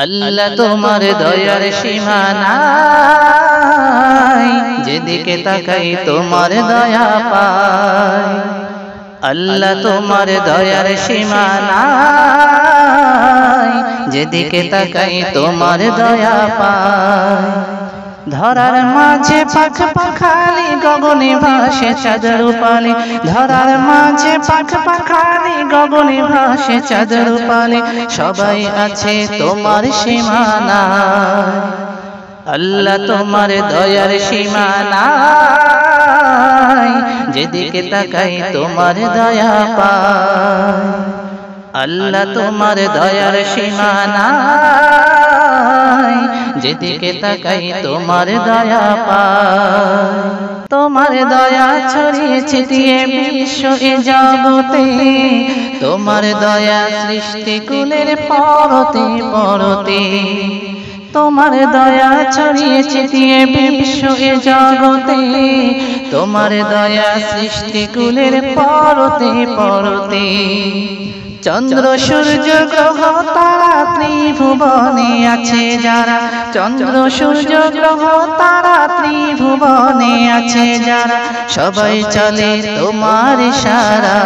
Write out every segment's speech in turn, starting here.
আল্লাহ তোমার দয়ার সীমা নাই, যেদিকে তাকাই তোমার দয়া পাই। আল্লাহ তোমার দয়ার সীমা নাই, যেদিকে তাকাই তোমার দয়া পাই। ধরার মাঝে পাখ পাখালি গগনে ভাসে চাঁদের পালে, ধরার মাঝে পাখ পাখালি গগনে ভাসে চাঁদের পালে, সবাই আছে তোমার সীমানা। আল্লাহ তোমার দয়ার সীমানা নাই, যেদিকে তাকাই তোমার দয়া পাই। আল্লাহ তোমার দয়ার সীমানা নাই, যেদিকে তাকাই তোমার দয়া পাই। তোমার দয়া ছড়িয়ে ছিটিয়ে বিশ্ব এ জগতে, তোমার দয়া সৃষ্টি কুলের পরতে পরতে। তোমার দয়া ছড়িয়ে ছিটিয়ে বিশ্ব এ জগতে, তোমার দয়া সৃষ্টি কুলের পরতে পরতে। চন্দ্র সূর্য গ্রহ তারা ত্রিভুবনে আছে যারা, চন্দ্র সূর্য গ্রহ তারা ত্রিভুবনে আছে যারা, সবাই চলে তোমার ইশারা।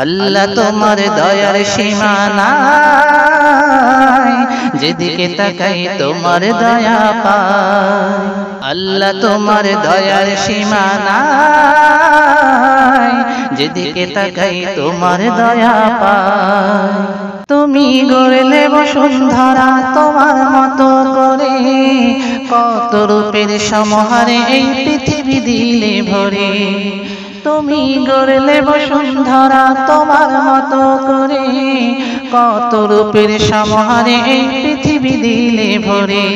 আল্লাহ তোমার দয়ার সীমা নাই, যেদিকে তাকাই তোমার দয়া পাই। আল্লাহ তোমার দয়ার সীমা নাই, যেদিকে তাকাই তোমার দয়া পাই। তুমি গড়লে বসুন্ধরা তোমার মতো করে, কত রূপের সমাহারে এই পৃথিবী দিলে ভরে। তুমি গড়লে বসুন্ধরা তোমার মতো করে, কত রূপের সমাহারে এই পৃথিবী দিলে ভরে।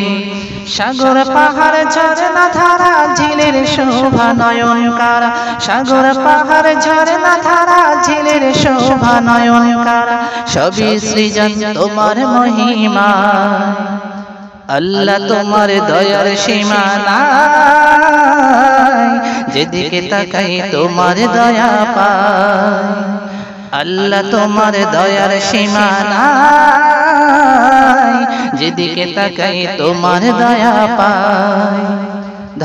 সাগর পাহাড় ঝরনা ধারা ঝিলের শোভা নয়ন কারা, সাগর পাহাড় ঝরনা ধারা ঝিলের শোভা নয়ন কারা, সবই সৃজন তোমার মহিমা। আল্লাহ তোমার দয়ার সীমা নাই, যেদিকে তাকাই তোমার দয়া পাই। আল্লাহ তোমার দয়ার সীমা নাই, যেদিকে তাকাই তোমার দয়া পাই।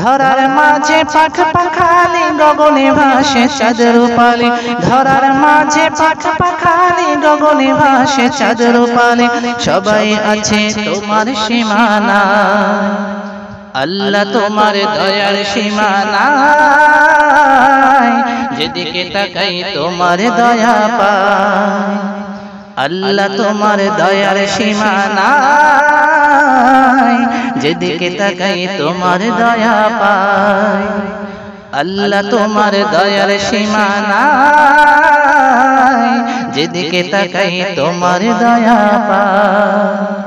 ধরার মাঝে পাখ পাখালি গগনে ভাসে চাঁদের পালে, ধরার মাঝে পাখ পাখালি গগনে ভাসে চাঁদের পালে, সবাই আছে তোমার সীমানা। আল্লাহ তোমার দয়ার সীমানা নাই, যেদিকে তাকাই তোমার দয়া পাই। আল্লাহ তোমার দয়ার সীমানা নাই, যেদিকে তাকাই তোমার দয়া পাই। আল্লাহ তোমার দয়ার সীমানা নাই, যেদিকে তাকাই তোমার দয়া পাই।